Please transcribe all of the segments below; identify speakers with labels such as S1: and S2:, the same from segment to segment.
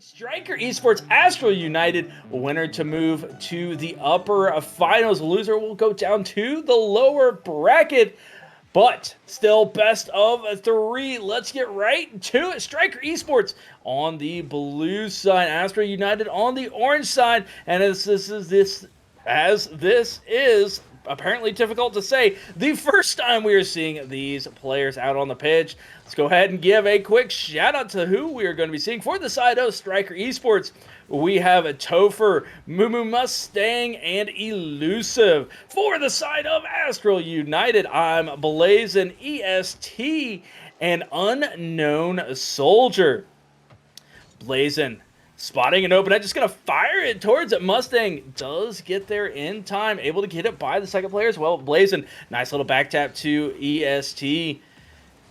S1: Stryker Esports Astral United, winner to move to the upper finals. Loser will go down to the lower bracket, but still best of three. Let's get right to it. Stryker Esports on the blue side, Astral United on the orange side, and as this is apparently difficult to say, the first time we are seeing these players out on the pitch. Let's go ahead and give a quick shout out to who we are going to be seeing. For the side of Stryker Esports, we have Topher, Mumu Mustang, and Elusive. For the side of Astral United, I'm Blazing, EST, and Unknown Soldier. Blazing, spotting an open net, just going to fire it towards it. Mustang does get there in time, able to get it by the second player as well. Blazing, nice little back tap to EST.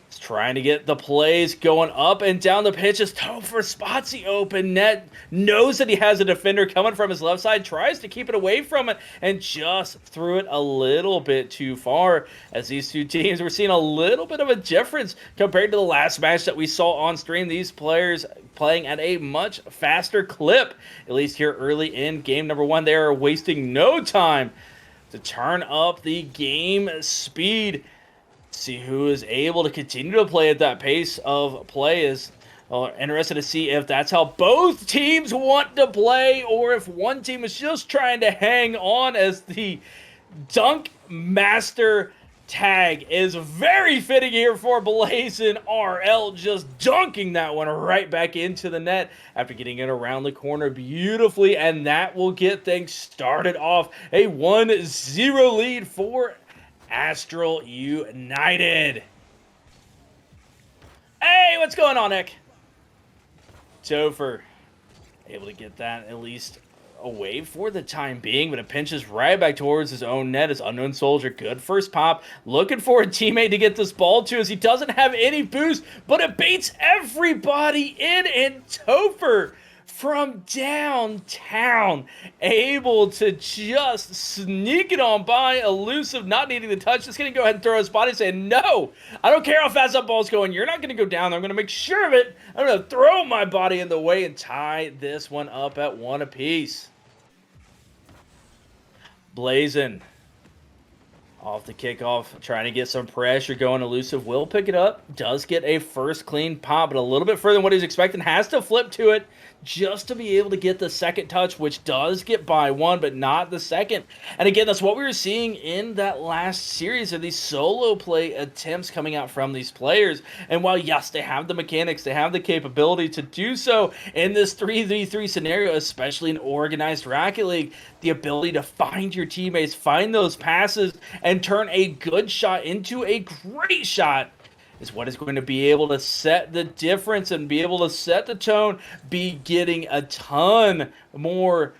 S1: He's trying to get the plays going up and down the pitch as Topher spots the open net, knows that he has a defender coming from his left side, tries to keep it away from it, and just threw it a little bit too far. As these two teams, we're seeing a little bit of a difference compared to the last match that we saw on stream. These players playing at a much faster clip, at least here early in game number one. They are wasting no time to turn up the game speed. See who is able to continue to play at that pace of play. Is interested to see if that's how both teams want to play, or if one team is just trying to hang on, as the Dunk Master tag is very fitting here for Blazing RL, just dunking that one right back into the net after getting it around the corner beautifully, and that will get things started off. A 1-0 lead for Astral United. Hey, what's going on, Nick? Topher able to get that at least away for the time being, but it pinches right back towards his own net as Unknown Soldier. Good first pop. Looking for a teammate to get this ball to, as he doesn't have any boost, but it beats everybody in, and Topher from downtown, able to just sneak it on by. Elusive, not needing the touch, just going to go ahead and throw his body, saying, no, I don't care how fast that ball's going. You're not going to go down there. I'm going to make sure of it. I'm going to throw my body in the way and tie this one up at one apiece. Blazing off the kickoff, trying to get some pressure going. Elusive will pick it up. Does get a first clean pop, but a little bit further than what he's expecting. Has to flip to it just to be able to get the second touch, which does get by one, but not the second. And again, that's what we were seeing in that last series of these solo play attempts coming out from these players. And while, yes, they have the mechanics, they have the capability to do so in this 3v3 scenario, especially in organized Rocket League, the ability to find your teammates, find those passes, and turn a good shot into a great shot is what is going to be able to set the difference and be able to set the tone, be getting a ton more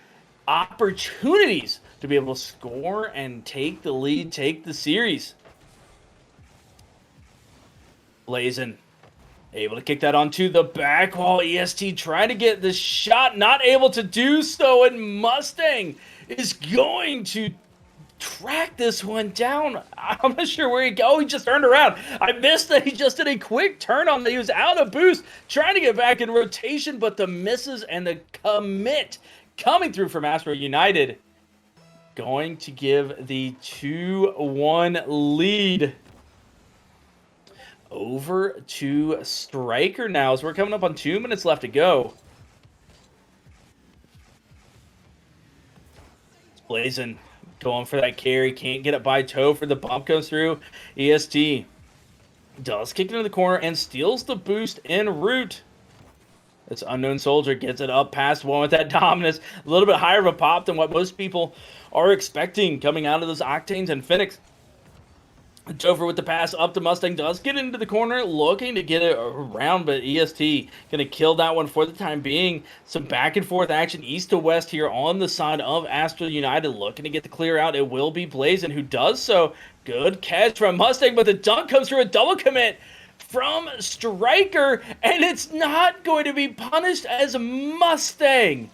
S1: opportunities to be able to score and take the lead, take the series. Blazing, able to kick that onto the back wall. EST trying to get the shot, not able to do so, and Mustang is going to track this one down. I'm not sure where he go. He just turned around. I missed that he just did a quick turn on that. He was out of boost, trying to get back in rotation, but the misses and the commit coming through from Astral United, going to give the 2-1 lead over to Stryker now, as we're coming up on 2 minutes left to go. Blazing, going for that carry, can't get it by Topher. The bump goes through. EST does kick it into the corner and steals the boost en route. This Unknown Soldier gets it up past one with that dominance. A little bit higher of a pop than what most people are expecting coming out of those Octanes and Phoenix. Topher with the pass up to Mustang, does get into the corner, looking to get it around, but EST going to kill that one for the time being. Some back and forth action east to west here on the side of Astral United, looking to get the clear out. It will be Blazing who does so. Good catch from Mustang, but the dunk comes through, a double commit from Stryker, and it's not going to be punished as Mustang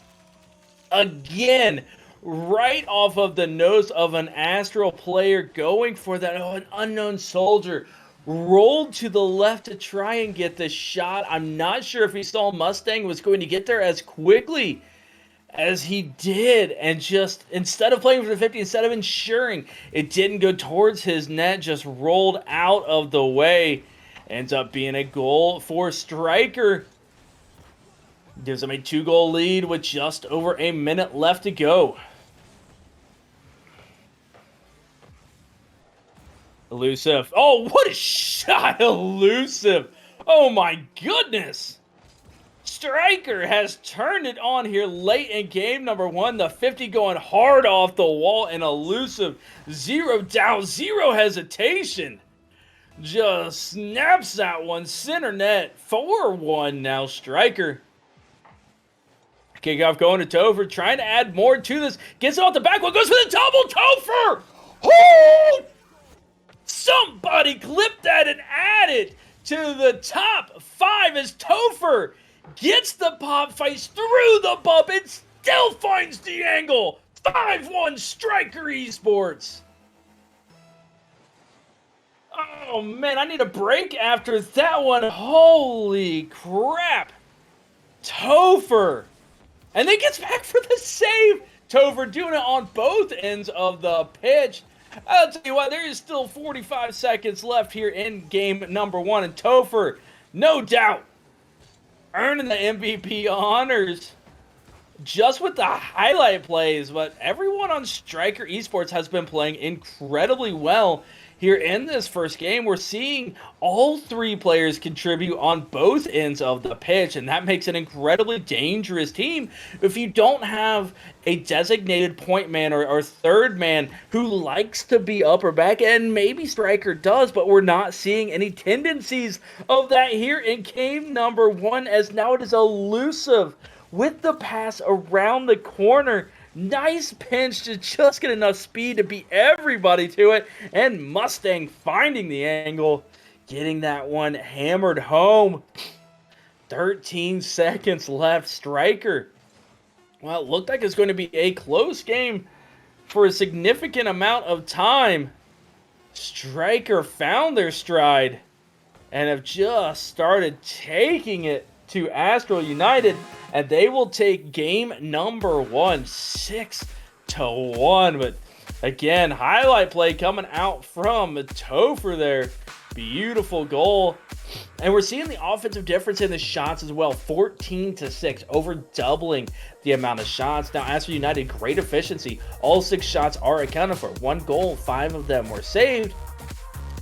S1: again, right off of the nose of an Astral player, going for that. Oh, an Unknown Soldier rolled to the left to try and get the shot. I'm not sure if he saw Mustang was going to get there as quickly as he did, and just instead of playing for the 50, instead of ensuring it didn't go towards his net, just rolled out of the way. Ends up being a goal for Stryker. Gives him a 2-goal lead with just over a minute left to go. Elusive. Oh, what a shot, Elusive. Oh my goodness. Stryker has turned it on here late in game number 1. The 50 going hard off the wall, and Elusive, 0 down, 0 hesitation. Just snaps that one center net. 4-1 now, Stryker. Kickoff going to Topher, trying to add more to this. Gets it off the back one, goes for the double. Topher! Oh! Somebody clip that and add it to the top 5 as Topher gets the pop, fights through the bump, and still finds the angle. 5-1 Stryker Esports. Oh man, I need a break after that one. Holy crap. Topher. And then gets back for the save. Topher doing it on both ends of the pitch. I'll tell you what, there is still 45 seconds left here in game number 1. And Topher, no doubt, earning the MVP honors just with the highlight plays. But everyone on Stryker Esports has been playing incredibly well here in this first game. We're seeing all 3 players contribute on both ends of the pitch, and that makes an incredibly dangerous team. If you don't have a designated point man or third man who likes to be up or back, and maybe Stryker does, but we're not seeing any tendencies of that here in game number 1, as now it is Elusive with the pass around the corner. Nice pinch to just get enough speed to beat everybody to it. And Mustang finding the angle, getting that one hammered home. 13 seconds left. Stryker. Well, it looked like it's going to be a close game for a significant amount of time. Stryker found their stride and have just started taking it to Astral United, and they will take game number 1, 6-1. But again, highlight play coming out from Topher there. Beautiful goal. And we're seeing the offensive difference in the shots as well. 14-6, over doubling the amount of shots. Now, Astral United, great efficiency. All 6 shots are accounted for. 1 goal, 5 of them were saved.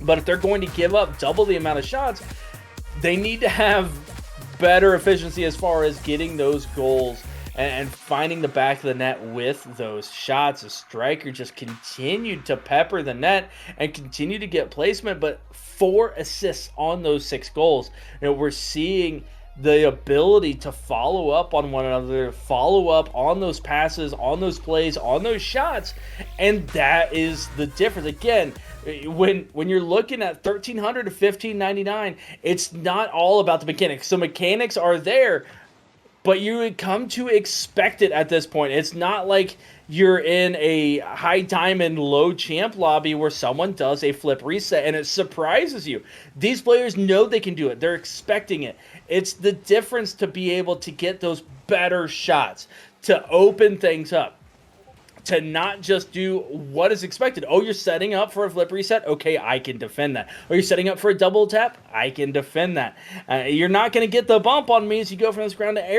S1: But if they're going to give up double the amount of shots, they need to have better efficiency as far as getting those goals and finding the back of the net with those shots. The Stryker just continued to pepper the net and continue to get placement, but 4 assists on those 6 goals. You know, we're seeing the ability to follow up on one another, follow up on those passes, on those plays, on those shots, and that is the difference. Again, when you're looking at 1,300 to 1,599, it's not all about the mechanics. So mechanics are there, but you would come to expect it at this point. It's not like you're in a high diamond low champ lobby where someone does a flip reset and it surprises you. These players know they can do it. They're expecting it. It's the difference to be able to get those better shots, to open things up, to not just do what is expected. Oh, you're setting up for a flip reset? Okay, I can defend that. Or you're setting up for a double tap? I can defend that. You're not going to get the bump on me as you go from this ground to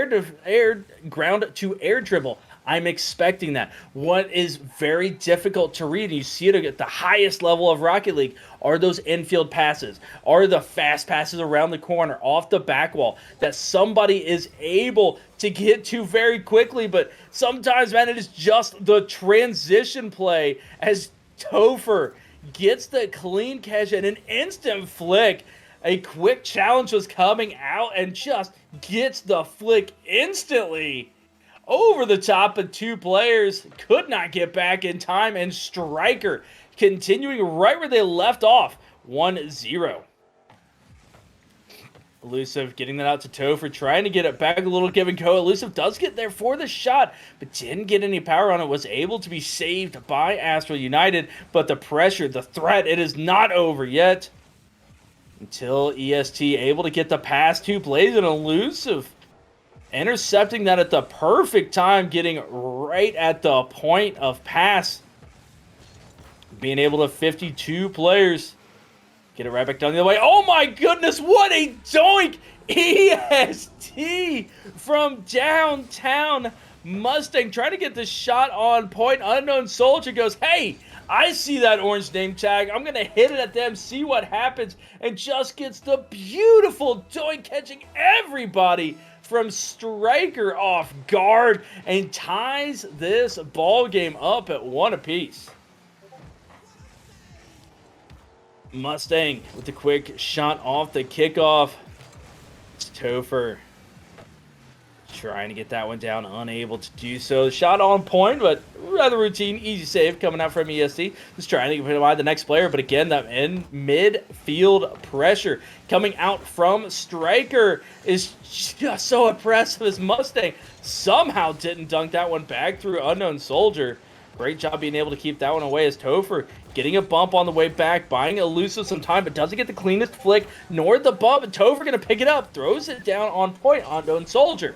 S1: air dribble. I'm expecting that. What is very difficult to read, and you see it at the highest level of Rocket League, are those infield passes, are the fast passes around the corner, off the back wall, that somebody is able to get to very quickly. But sometimes, man, it is just the transition play as Topher gets the clean catch and an instant flick. A quick challenge was coming out and just gets the flick instantly over the top of 2 players. Could not get back in time, and Stryker continuing right where they left off, 1-0. Elusive getting that out to Topher, trying to get it back, a little give and go. Elusive does get there for the shot, but didn't get any power on it. Was able to be saved by Astral United, but the pressure, the threat, it is not over yet. until EST able to get the pass to Blazin. Elusive intercepting that at the perfect time, getting right at the point of pass. Being able to 52 players. Get it right back down the other way. Oh my goodness, what a doink! EST from downtown. Mustang trying to get the shot on point. Unknown Soldier goes, hey, I see that orange name tag. I'm going to hit it at them, see what happens, and just gets the beautiful doink, catching everybody from Stryker off guard and ties this ball game up at 1 apiece. Mustang with the quick shot off the kickoff. It's Topher trying to get that one down, unable to do so. Shot on point, but rather routine, easy save coming out from EST. Just trying to get by the next player, but again, that in midfield pressure coming out from Stryker is just so impressive as Mustang somehow didn't dunk that one back through Unknown Soldier. Great job being able to keep that one away as Topher getting a bump on the way back, buying Elusive some time, but doesn't get the cleanest flick, nor the bump, and Topher going to pick it up, throws it down on point, Unknown Soldier.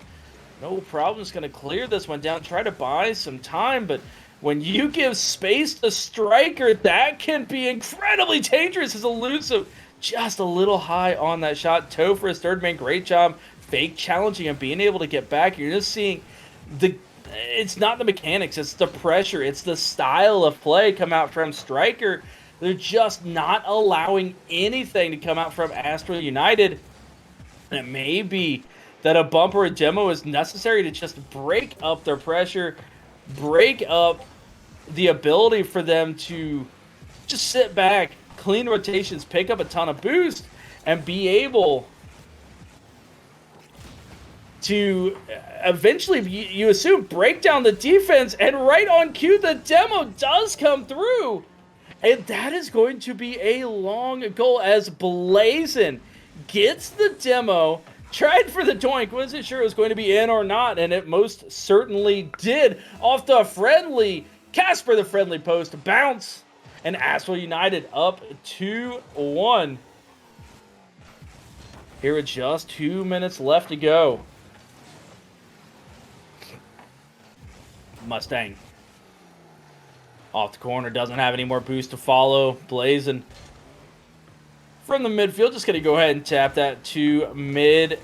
S1: No problem, just going to clear this one down, try to buy some time, but when you give space to Stryker, that can be incredibly dangerous as Elusive just a little high on that shot. Topher, his third man, great job fake challenging and being able to get back. You're just seeing it's not the mechanics, it's the pressure, it's the style of play come out from Stryker. They're just not allowing anything to come out from Astral United. And it may be that a bump or a demo is necessary to just break up their pressure, break up the ability for them to just sit back, clean rotations, pick up a ton of boost, and be able to eventually, you assume, break down the defense, and right on cue, the demo does come through. And that is going to be a long goal as Blazin gets the demo, tried for the doink, wasn't sure it was going to be in or not, and it most certainly did. Off the friendly, Casper the friendly post, bounce, and Astral United up 2-1. Here with just 2 minutes left to go. Mustang off the corner, doesn't have any more boost to follow. Blazin from the midfield, just going to go ahead and tap that to mid.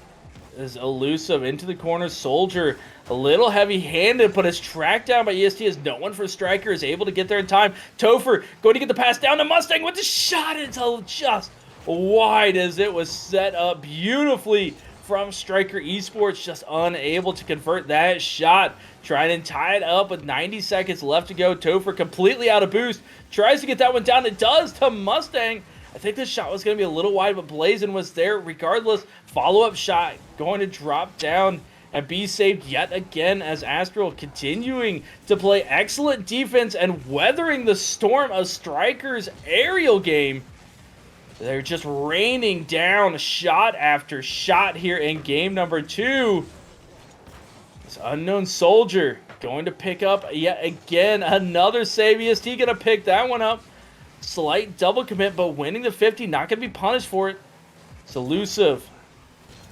S1: Is Elusive into the corner. Soldier a little heavy-handed, but is tracked down by EST as no one for Stryker is able to get there in time. Topher going to get the pass down to Mustang with the shot until just wide as it was set up beautifully from Stryker Esports, just unable to convert that shot. Trying to tie it up with 90 seconds left to go. Topher completely out of boost. Tries to get that one down. It does to Mustang. I think this shot was going to be a little wide, but Blazin was there regardless. Follow-up shot going to drop down and be saved yet again as Astral continuing to play excellent defense and weathering the storm of Stryker's aerial game. They're just raining down shot after shot here in game number 2. This Unknown Soldier going to pick up yet again another save. EST going to pick that one up. Slight double commit, but winning the 50, not going to be punished for it. It's Elusive.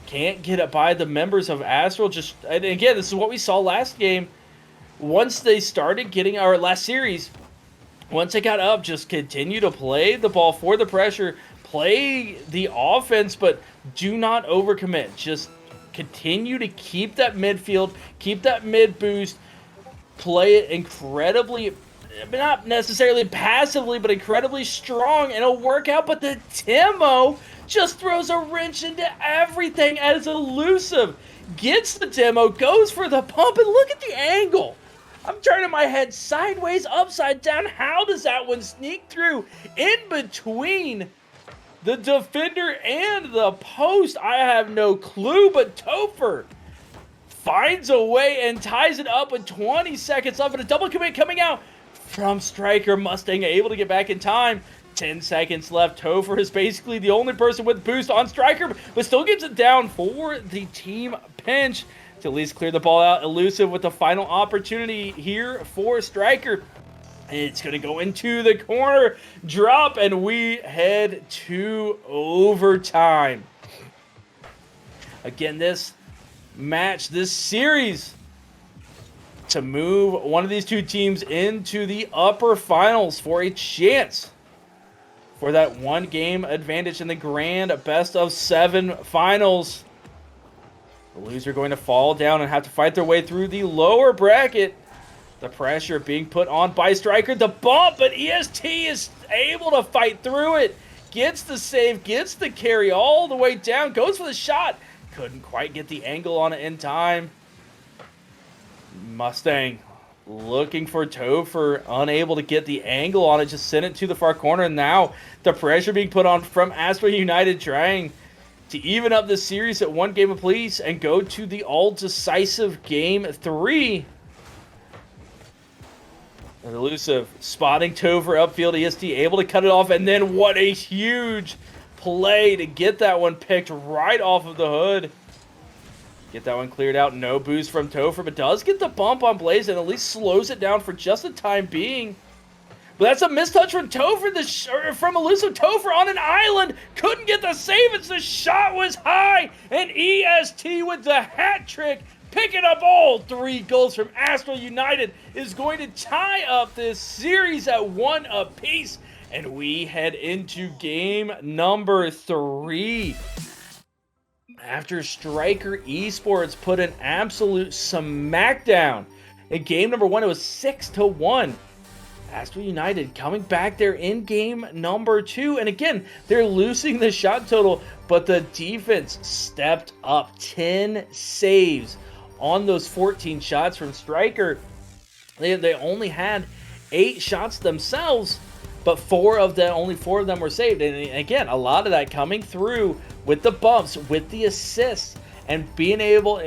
S1: Can't get it by the members of Astral. Just, and again, this is what we saw last game. Once they started getting, our last series, once they got up, just continue to play the ball for the pressure, play the offense, but do not overcommit. Just continue to keep that midfield, keep that mid boost, play it incredibly, not necessarily passively, but incredibly strong, and it'll work out. But the demo just throws a wrench into everything as Elusive gets the demo, goes for the pump, and look at the angle. I'm turning my head sideways, upside down. How does that one sneak through in between the defender and the post? I have no clue, but Topher finds a way and ties it up with 20 seconds left, and a double commit coming out from Stryker. Mustang able to get back in time. 10 seconds left. Topher is basically the only person with boost on Stryker, but still gets it down for the team pinch to at least clear the ball out. Elusive with the final opportunity here for Stryker. It's going to go into the corner, drop, and we head to overtime. Again, this match, this series, to move one of these two teams into the upper finals for a chance for that one game advantage in the grand best of 7 finals. The loser going to fall down and have to fight their way through the lower bracket. The pressure being put on by Stryker. The bump, but EST is able to fight through it. Gets the save, gets the carry all the way down. Goes for the shot. Couldn't quite get the angle on it in time. Mustang looking for Topher. Unable to get the angle on it. Just sent it to the far corner. And now the pressure being put on from Astral United, trying to even up this series at 1 game apiece and go to the all-decisive game 3. Elusive spotting Topher upfield. EST able to cut it off, and then what a huge play to get that one picked right off of the hood. Get that one cleared out. No boost from Topher, but does get the bump on Blaze and at least slows it down for just the time being. But that's a mistouch from Topher, from Elusive. Topher on an island. Couldn't get the save as the shot was high. And EST with the hat trick, picking up all 3 goals from Astral United, is going to tie up this series at 1 apiece. And we head into game number 3. After Stryker Esports put an absolute smackdown in game number 1, it was 6-1. Astral United coming back there in game number 2. And again, they're losing the shot total, but the defense stepped up. 10 saves on those 14 shots from Stryker. They only had 8 shots themselves, but only 4 of them were saved. And again, a lot of that coming through with the bumps, with the assists, and being able,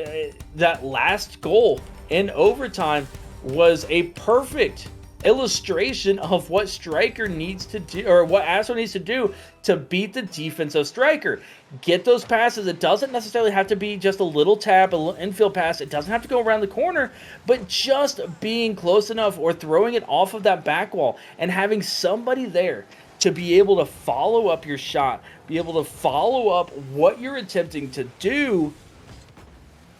S1: that last goal in overtime was a perfect illustration of what Stryker needs to do, or what Astral needs to do to beat the defense of Stryker. Get those passes. It doesn't necessarily have to be just a little tap, a little infield pass. It doesn't have to go around the corner, but just being close enough or throwing it off of that back wall and having somebody there to be able to follow up your shot, be able to follow up what you're attempting to do,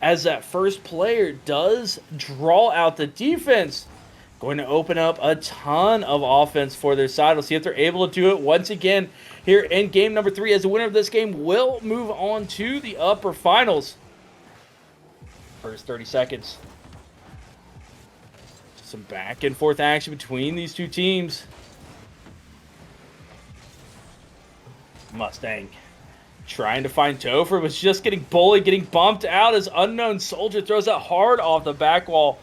S1: as that first player does draw out the defense. Going to open up a ton of offense for their side. We'll see if they're able to do it once again here in game number 3, as the winner of this game will move on to the upper finals. First 30 seconds. Some back and forth action between these two teams. Mustang trying to find Topher, was just getting bullied, getting bumped out as Unknown Soldier throws it hard off the back wall.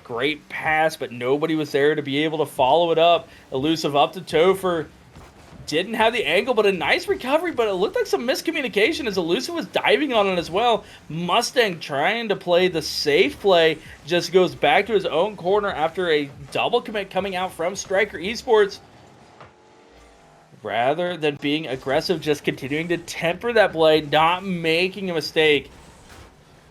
S1: Great pass, but nobody was there to be able to follow it up. Elusive up to Topher. Didn't have the angle, but a nice recovery, but it looked like some miscommunication as Elusive was diving on it as well. Mustang trying to play the safe play, just goes back to his own corner after a double commit coming out from Stryker Esports. Rather than being aggressive, just continuing to temper that play, not making a mistake.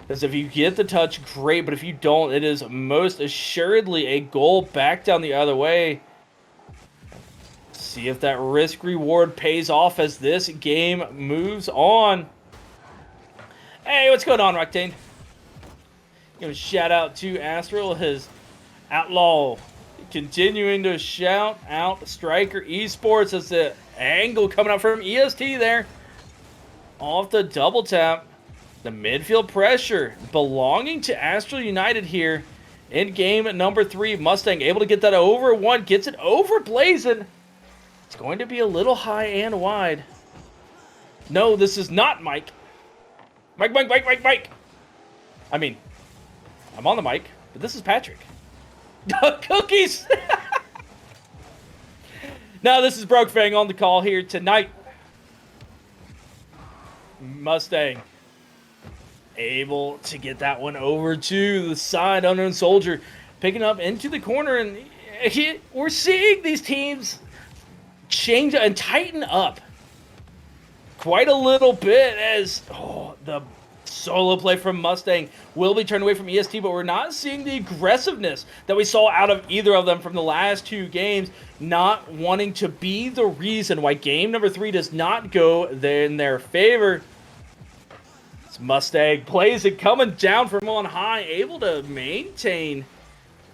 S1: Because if you get the touch, great, but if you don't, it is most assuredly a goal back down the other way. See if that risk-reward pays off as this game moves on. Hey, what's going on, Rectane? Give a shout-out to Astral, his Outlaw, continuing to shout out Stryker Esports as the angle coming up from EST there. Off the double tap. The midfield pressure belonging to Astral United here in game number 3. Mustang able to get that over 1. Gets it over Blazin'. It's going to be a little high and wide. No, this is not Mike. Mike. I mean, I'm on the mic, but this is Patrick. Cookies! Now this is Brokefang on the call here tonight. Mustang able to get that one over to the side. Unknown Soldier picking up into the corner, and we're seeing these teams change and tighten up quite a little bit as the Solo play from Mustang will be turned away from EST, but we're not seeing the aggressiveness that we saw out of either of them from the last 2 games, not wanting to be the reason why game number 3 does not go in their favor. It's Mustang plays it coming down from on high, able to maintain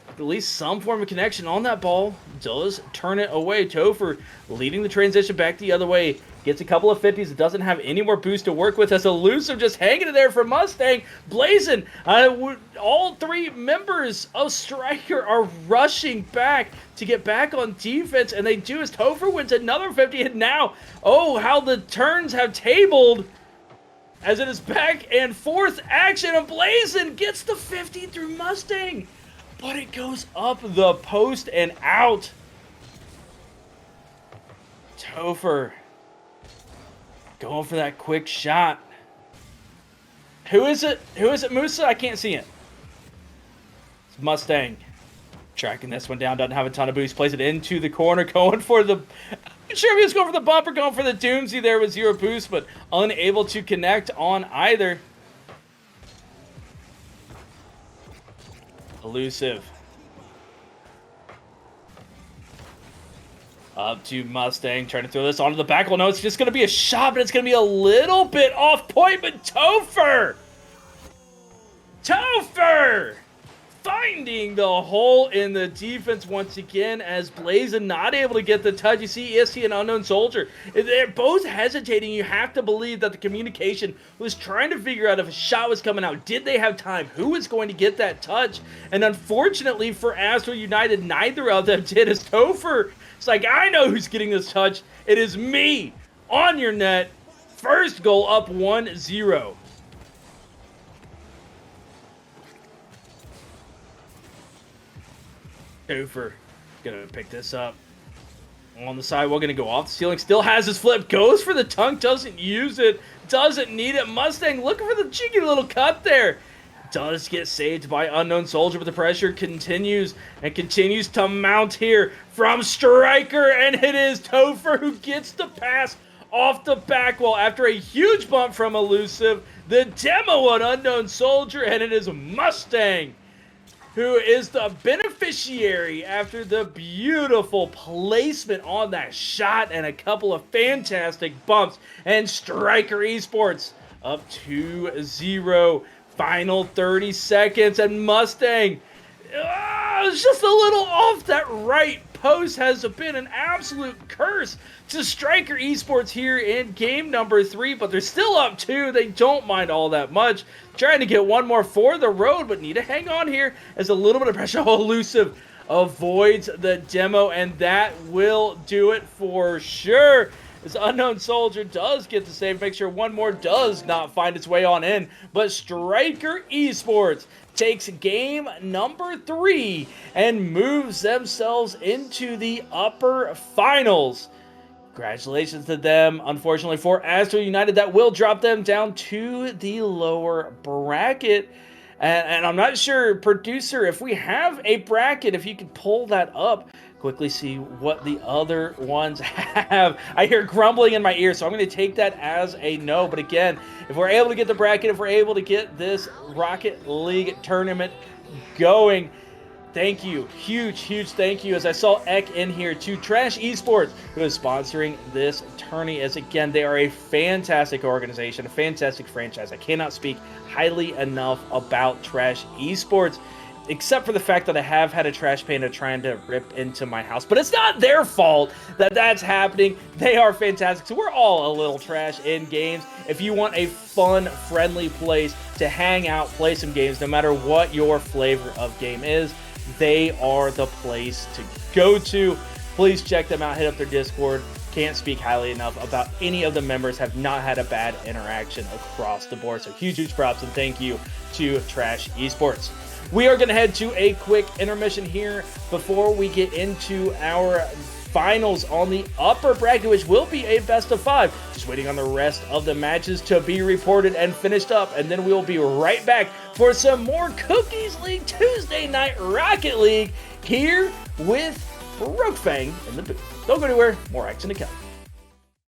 S1: at least some form of connection on that ball. Does turn it away. Topher leading the transition back the other way. Gets a couple of 50s. It doesn't have any more boost to work with as Elusive just hanging in there for Mustang. Blazing. All 3 members of Stryker are rushing back to get back on defense, and they do as Topher wins another 50. And now, oh, how the turns have tabled as it is back and forth action. And Blazing gets the 50 through Mustang, but it goes up the post and out. Topher going for that quick shot. Who is it? Who is it, Musa? I can't see it. It's Mustang. Tracking this one down. Doesn't have a ton of boost. Plays it into the corner. Going for the... I'm not sure if he was going for the bumper. Going for the Doomsday there with 0 boost, but unable to connect on either. Elusive. Up to Mustang, trying to throw this onto the back. Well, no, it's just going to be a shot, but it's going to be a little bit off point. But Topher finding the hole in the defense once again as Blazing not able to get the touch. You see EST and Unknown Soldier, they're both hesitating. You have to believe that the communication was trying to figure out if a shot was coming out. Did they have time? Who was going to get that touch? And unfortunately for Astral United, neither of them did, as Topher, it's like, I know who's getting this touch. It is me on your net. First goal up 1-0. Topher gonna pick this up on the side. We're gonna go off the ceiling. Still has his flip. Goes for the tongue. Doesn't use it. Doesn't need it. Mustang looking for the cheeky little cut there. Does get saved by Unknown Soldier, but the pressure continues and continues to mount here from Stryker, and it is Topher who gets the pass off the back wall after a huge bump from Elusive. The demo on Unknown Soldier, and it is Mustang who is the beneficiary after the beautiful placement on that shot and a couple of fantastic bumps. And Stryker Esports up 2-0. Final 30 seconds, and Mustang, it's just a little off. That right post has been an absolute curse to Stryker Esports here in game number 3, but they're still up 2. They don't mind all that much. Trying to get one more for the road, but need to hang on here as a little bit of pressure. Oh, Elusive avoids the demo, and that will do it for sure. This Unknown Soldier does get the save. Make sure one more does not find its way on in. But Stryker Esports takes game number 3 and moves themselves into the upper finals. Congratulations to them. Unfortunately for Astral United, that will drop them down to the lower bracket. And I'm not sure, producer, if we have a bracket, if you could pull that up. Quickly see what the other ones have. I hear grumbling in my ear, so I'm going to take that as a no. But again, if we're able to get the bracket, if we're able to get this Rocket League tournament going, thank you. Huge thank you, as I saw Ek in here, to Trash Esports, who is sponsoring this tourney. As again, they are a fantastic organization, a fantastic franchise. I cannot speak highly enough about Trash Esports, except for the fact that I have had a trash panda trying to rip into my house. But it's not their fault that that's happening. They are fantastic. So we're all a little trash in games. If you want a fun, friendly place to hang out, play some games, no matter what your flavor of game is, they are the place to go to. Please check them out. Hit up their Discord. Can't speak highly enough about any of the members. Have not had a bad interaction across the board. So huge props and thank you to Trash Esports. We are going to head to a quick intermission here before we get into our finals on the upper bracket, which will be a best of 5. Just waiting on the rest of the matches to be reported and finished up, and then we will be right back for some more Cookies League Tuesday Night Rocket League here with Brokefang in the booth. Don't go anywhere. More action to come.